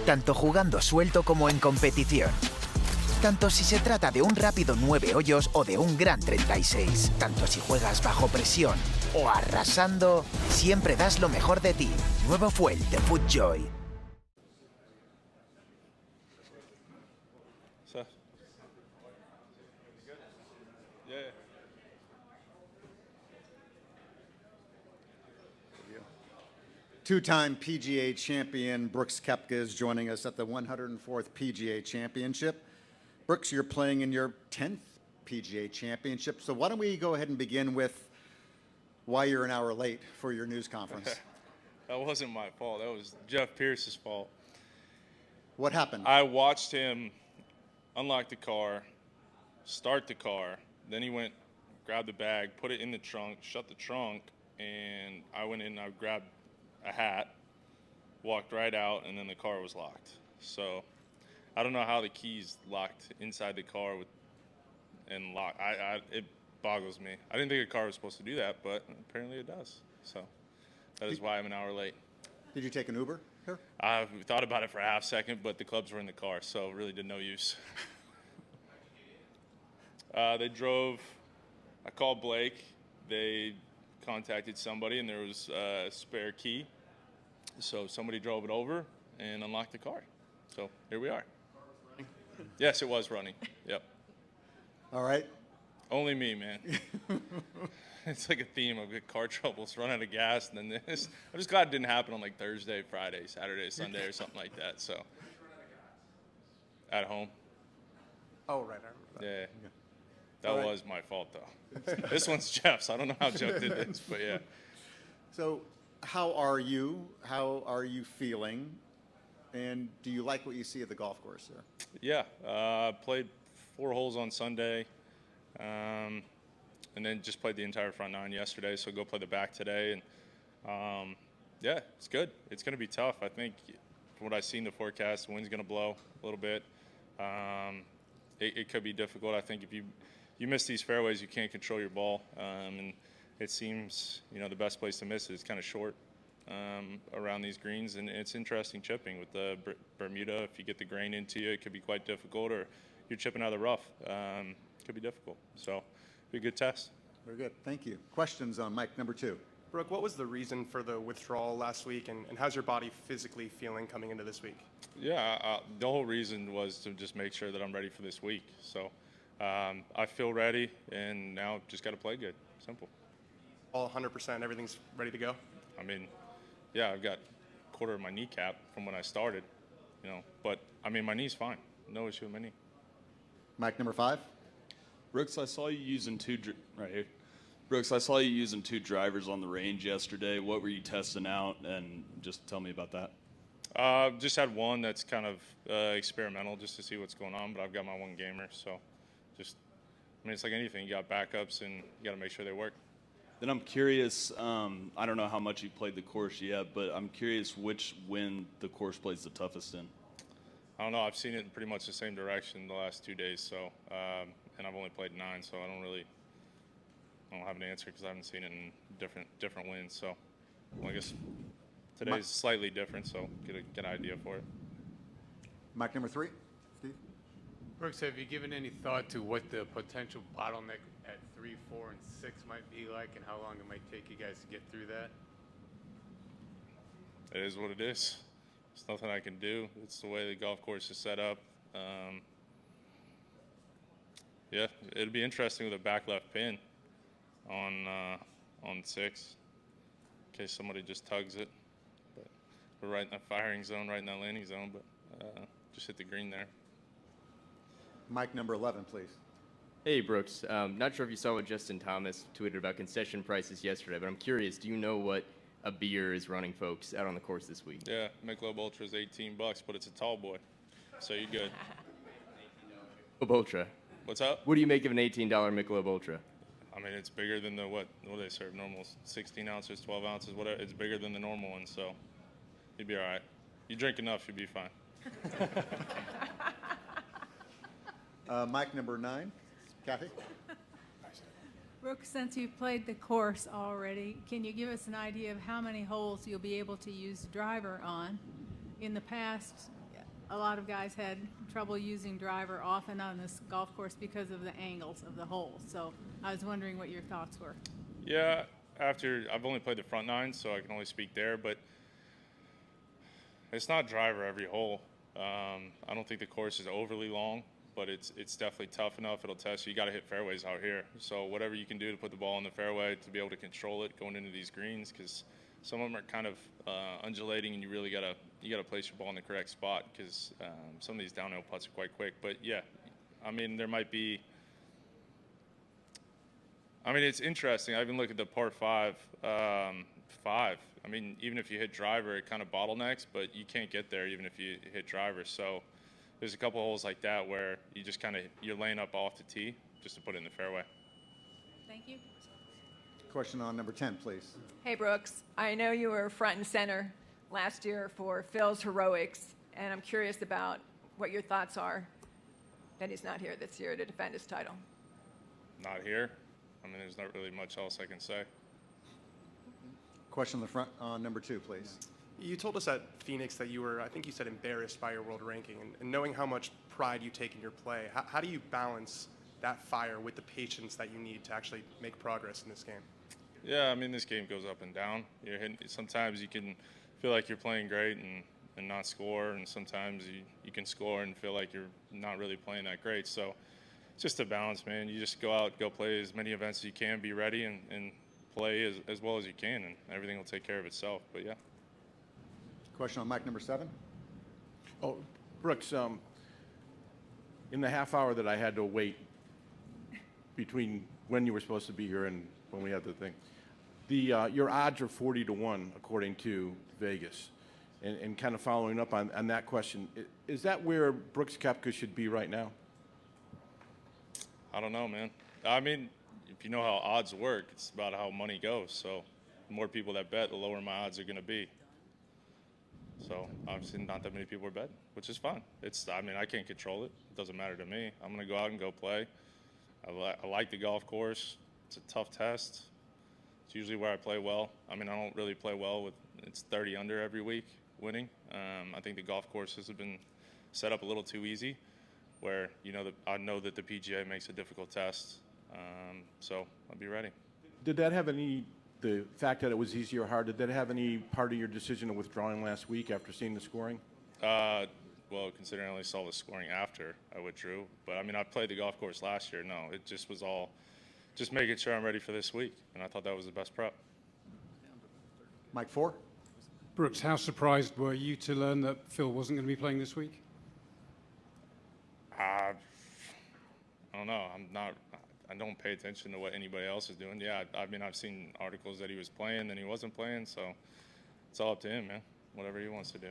tanto jugando suelto como en competición. Tanto si se trata de un rápido 9 hoyos o de un gran 36. Tanto si juegas bajo presión o arrasando, siempre das lo mejor de ti. Nuevo Fuel de FootJoy. Two-time PGA champion Brooks Koepka is joining us at the 104th PGA Championship. Brooks, you're playing in your 10th PGA Championship, so why don't we go ahead and begin with why you're an hour late for your news conference. That wasn't my fault. That was Jeff Pierce's fault. What happened? I watched him unlock the car, start the car, then he went, grabbed the bag, put it in the trunk, shut the trunk, and I went in and I grabbed a hat, walked right out, and then the car was locked. So I don't know how the keys locked inside the car and locked. It boggles me. I didn't think a car was supposed to do that, but apparently it does. So that is why I'm an hour late. Did you take an Uber here? I thought about it for a half second, but the clubs were in the car, so it really did no use. They drove. I called Blake. They contacted somebody, and there was a spare key. So somebody drove it over and unlocked the car. So here we are. Yes, it was running. Yep. All right. Only me, man. It's like a theme of car troubles, run out of gas, and then this. I'm just glad it didn't happen on like Thursday, Friday, Saturday, Sunday, or something like that. So at home. Oh, right. Yeah. That was my fault, though. This one's Jeff's. I don't know how Jeff did this, but yeah. So how are you? How are you feeling? And do you like what you see at the golf course there? Yeah. Played 4 holes on Sunday, and then just played the entire front 9 yesterday, so go play the back today. And, yeah, it's good. It's going to be tough. I think from what I see in the forecast, the wind's going to blow a little bit. It could be difficult. I think if you miss these fairways, you can't control your ball, and it seems the best place to miss it is kind of short around these greens, and it's interesting chipping with the Bermuda. If you get the grain into you, it could be quite difficult, or you're chipping out of the rough. It could be difficult, so be a good test. Very good. Thank you. Questions on mic number 2. Brooke, what was the reason for the withdrawal last week, and how's your body physically feeling coming into this week? Yeah, the whole reason was to just make sure that I'm ready for this week. So I feel ready, and now just got to play good. Simple. All 100%, everything's ready to go? I mean, yeah, I've got a quarter of my kneecap from when I started, but I mean, my knee's fine. No issue with my knee. Mic number 5. Brooks, I saw you using right here. Brooks, I saw you using 2 drivers on the range yesterday. What were you testing out? And just tell me about that. Just had one that's kind of experimental just to see what's going on, but I've got my 1 gamer, so it's like anything. You got backups, and you got to make sure they work. Then I'm curious, I don't know how much you played the course yet, but I'm curious which wind the course plays the toughest in. I don't know. I've seen it in pretty much the same direction the last 2 days, so and I've only played 9, so I don't have an answer because I haven't seen it in different winds. So I guess today's slightly different, so get an idea for it. Mic number 3, Steve. Brooks, have you given any thought to what the potential bottleneck at 3, 4, and 6 might be like, and how long it might take you guys to get through that? It is what it is. There's nothing I can do. It's the way the golf course is set up. Yeah, it'd be interesting with a back left pin on 6, in case somebody just tugs it. But we're right in that firing zone, right in that landing zone, but just hit the green there. Mic number 11, please. Hey, Brooks. Not sure if you saw what Justin Thomas tweeted about concession prices yesterday, but I'm curious, do you know what a beer is running folks out on the course this week? Yeah, Michelob Ultra is $18, but it's a tall boy, so you're good. Michelob Ultra. What's up? What do you make of an $18 Michelob Ultra? I mean, it's bigger than the what do they serve? Normal 16 ounces, 12 ounces, whatever. It's bigger than the normal one, so you'd be all right. You drink enough, you'd be fine. Mic number 9, Kathy. Brooks, since you've played the course already, can you give us an idea of how many holes you'll be able to use the driver on? In the past, a lot of guys had trouble using driver often on this golf course because of the angles of the holes. So I was wondering what your thoughts were. Yeah, I've only played the front nine, so I can only speak there, but it's not driver every hole. I don't think the course is overly long, but it's definitely tough enough. It'll test you. You got to hit fairways out here. So whatever you can do to put the ball in the fairway to be able to control it going into these greens, because some of them are kind of undulating, and you really gotta place your ball in the correct spot, because some of these downhill putts are quite quick. But yeah, I mean, there might be. I mean, it's interesting. I even look at the par five. I mean, even if you hit driver, it kind of bottlenecks, but you can't get there even if you hit driver. So there's a couple holes like that where you just you're laying up off the tee just to put it in the fairway. Thank you. Question on number 10, please. Hey, Brooks. I know you were front and center last year for Phil's heroics, and I'm curious about what your thoughts are that he's not here this year to defend his title. Not here. I mean, there's not really much else I can say. Question on the front on number 2, please. You told us at Phoenix that you were, I think you said, embarrassed by your world ranking. And knowing how much pride you take in your play, how do you balance that fire with the patience that you need to actually make progress in this game? Yeah, I mean, this game goes up and down. Sometimes you can feel like you're playing great and not score, and sometimes you can score and feel like you're not really playing that great. So it's just a balance, man. You just go out, go play as many events as you can, be ready, and play as well as you can, and everything will take care of itself. But yeah. Question on mic number 7. Oh, Brooks, in the half hour that I had to wait between when you were supposed to be here and when we had the thing, your odds are 40-1 according to Vegas. And kind of following up on that question, is that where Brooks Koepka should be right now? I don't know, man. I mean, if you know how odds work, it's about how money goes. So the more people that bet, the lower my odds are going to be. So obviously not that many people are betting, which is fine. I mean, I can't control it. It doesn't matter to me. I'm going to go out and go play. I like the golf course. It's a tough test. It's usually where I play well. I mean, I don't really play well with it's 30 under every week winning. I think the golf courses have been set up a little too easy, where I know that the PGA makes a difficult test. So I'll be ready. Did that have the fact that it was easy or hard, did that have any part of your decision of withdrawing last week after seeing the scoring? Well, considering I only saw the scoring after I withdrew. But, I mean, I played the golf course last year. No, it just was all just making sure I'm ready for this week. And I thought that was the best prep. Mic 4. Brooks, how surprised were you to learn that Phil wasn't going to be playing this week? I don't know. I don't pay attention to what anybody else is doing. Yeah, I mean, I've seen articles that he was playing, then he wasn't playing. So it's all up to him, man. Whatever he wants to do.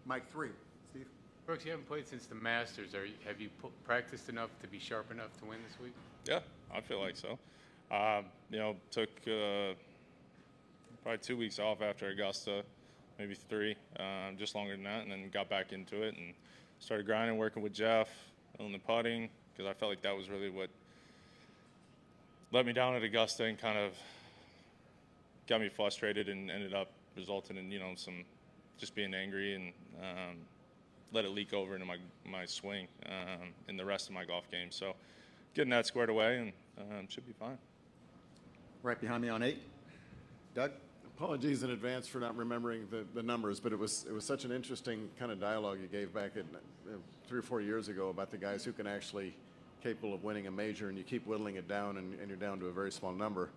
Mic 3. Steve? Brooks, you haven't played since the Masters. Have you practiced enough to be sharp enough to win this week? Yeah, I feel like so. Took probably 2 weeks off after Augusta, maybe 3, just longer than that, and then got back into it and started grinding, working with Jeff on the putting, because I felt like that was really what let me down at Augusta and kind of got me frustrated and ended up resulting in some just being angry and let it leak over into my swing in the rest of my golf game. So getting that squared away and should be fine. Right behind me on 8. Doug? Apologies in advance for not remembering the numbers, but it was such an interesting kind of dialogue you gave back 3 or 4 years ago about the guys who can actually capable of winning a major, and you keep whittling it down, and you're down to a very small number.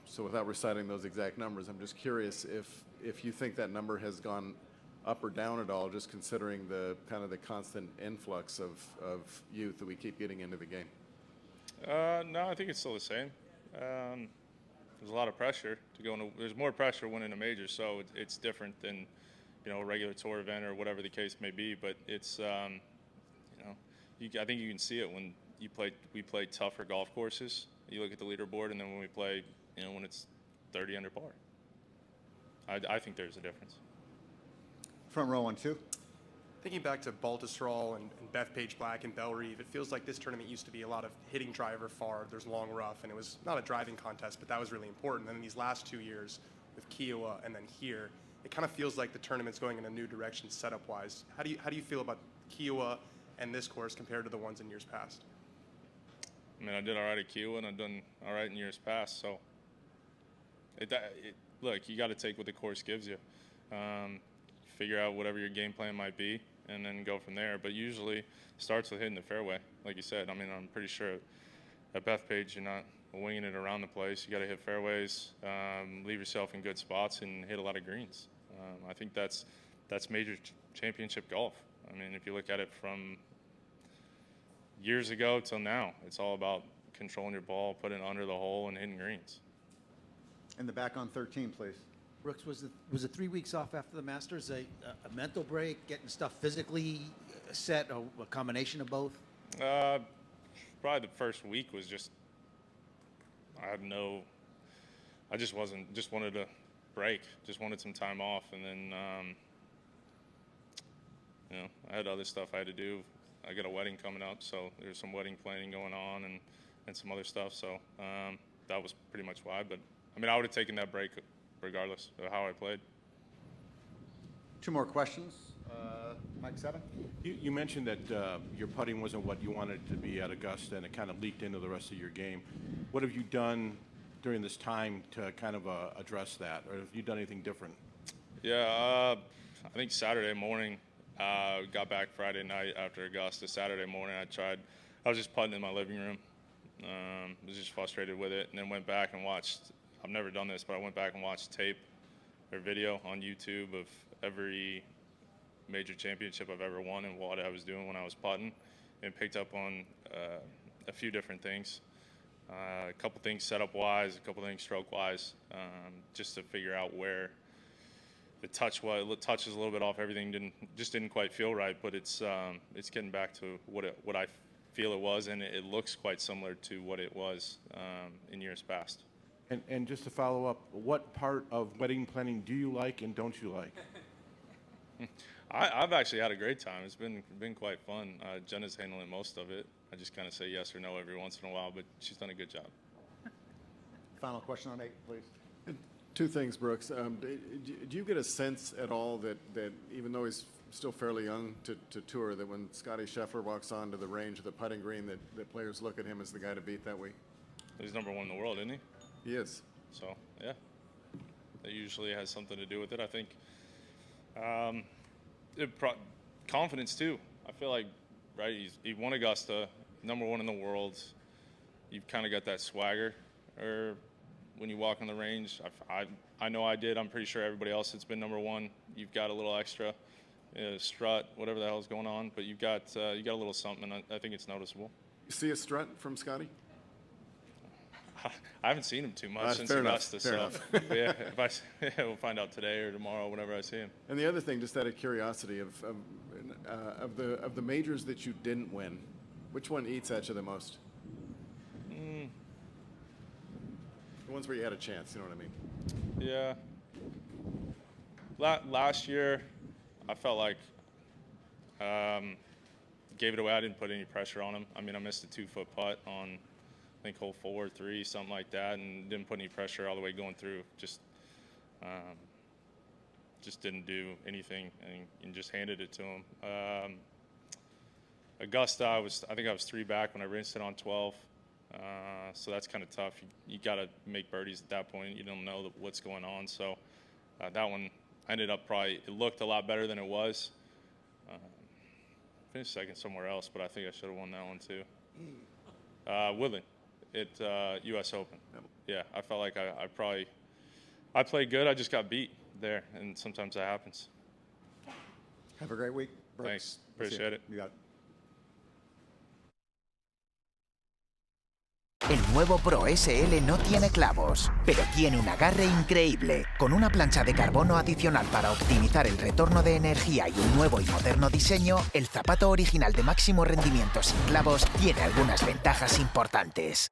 So without reciting those exact numbers, I'm just curious if you think that number has gone up or down at all, just considering the kind of the constant influx of youth that we keep getting into the game. No, I think it's still the same. There's a lot of pressure to go into. There's more pressure winning a major, so it's different than a regular tour event or whatever the case may be. But it's I think you can see it when we play tougher golf courses. You look at the leaderboard, and then when we play, when it's 30 under par. I think there's a difference. Front row on 2. Thinking back to Baltusrol and Bethpage Black and Bellerive, it feels like this tournament used to be a lot of hitting driver far. There's long rough, and it was not a driving contest, but that was really important. And then these last 2 years with Kiowa and then here, it kind of feels like the tournament's going in a new direction setup-wise. How do you feel about Kiowa and this course compared to the ones in years past? I mean, I did all right at Kiowa, and I've done all right in years past. So, look, you got to take what the course gives you. Figure out whatever your game plan might be, and then go from there. But usually, it starts with hitting the fairway, like you said. I mean, I'm pretty sure at Bethpage, you're not winging it around the place. You got to hit fairways, leave yourself in good spots, and hit a lot of greens. I think that's major championship golf. I mean, if you look at it from years ago till now, it's all about controlling your ball, putting it under the hole, and hitting greens. In the back on 13, please. Brooks, was the 3 weeks off after the Masters a mental break, getting stuff physically set, or a combination of both? Probably the first week was just, I just wanted to break, just wanted some time off, and then, I had other stuff I had to do. I got a wedding coming up, so there's some wedding planning going on and some other stuff, so that was pretty much why. But, I mean, I would have taken that break regardless of how I played. 2 more questions. Mike 7. You mentioned that your putting wasn't what you wanted it to be at Augusta, and it kind of leaked into the rest of your game. What have you done during this time to kind of address that, or have you done anything different? Yeah, I think Saturday morning, got back Friday night after Augusta. Saturday morning, I was just putting in my living room. Was just frustrated with it, and then went back and watched. I've never done this, but I went back and watched tape or video on YouTube of every major championship I've ever won and what I was doing when I was putting, and picked up on a few different things. A couple things setup-wise, a couple things stroke-wise, just to figure out where the touch was. The touch is a little bit off. Everything didn't quite feel right, but it's getting back to what I feel it was, and it looks quite similar to what it was in years past. And just to follow up, what part of wedding planning do you like and don't you like? I've actually had a great time. It's been quite fun. Jenna's handling most of it. I just kind of say yes or no every once in a while, but she's done a good job. Final question on 8, please. 2 things, Brooks. Do you get a sense at all that even though he's still fairly young to tour, that when Scotty Scheffler walks onto the range of the putting green, that players look at him as the guy to beat that week? He's number 1 in the world, isn't he? He is. So, yeah. That usually has something to do with it. I think confidence, too. I feel like, right, he won Augusta, number 1 in the world. You've kind of got that swagger. Or when you walk on the range, I know I did. I'm pretty sure everybody else that's been number 1, you've got a little extra strut, whatever the hell's going on. But you got a little something, and I think it's noticeable. You see a strut from Scotty? I haven't seen him too much since Augusta, so yeah, we'll find out today or tomorrow, whenever I see him. And the other thing, just out of curiosity, of the majors that you didn't win, which one eats at you the most? The ones where you had a chance, you know what I mean? Yeah. Last year, I felt like gave it away. I didn't put any pressure on him. I mean, I missed a 2-foot putt on, I think, hole 4 or 3, something like that, and didn't put any pressure all the way going through. Just didn't do anything and just handed it to him. Augusta, I think I was 3 back when I rinsed it on 12, so that's kind of tough. You got to make birdies at that point. You don't know what's going on, so that one I ended up it looked a lot better than it was. Finished second somewhere else, but I think I should have won that one too. Woodland. At U.S. Open. Yeah, I felt like I played good. I just got beat there, and sometimes that happens. Have a great week, Brooks. Thanks. Appreciate it. You got it. El nuevo Pro SL no tiene clavos, pero tiene un agarre increíble. Con una plancha de carbono adicional para optimizar el retorno de energía y un nuevo y moderno diseño, el zapato original de máximo rendimiento sin clavos tiene algunas ventajas importantes.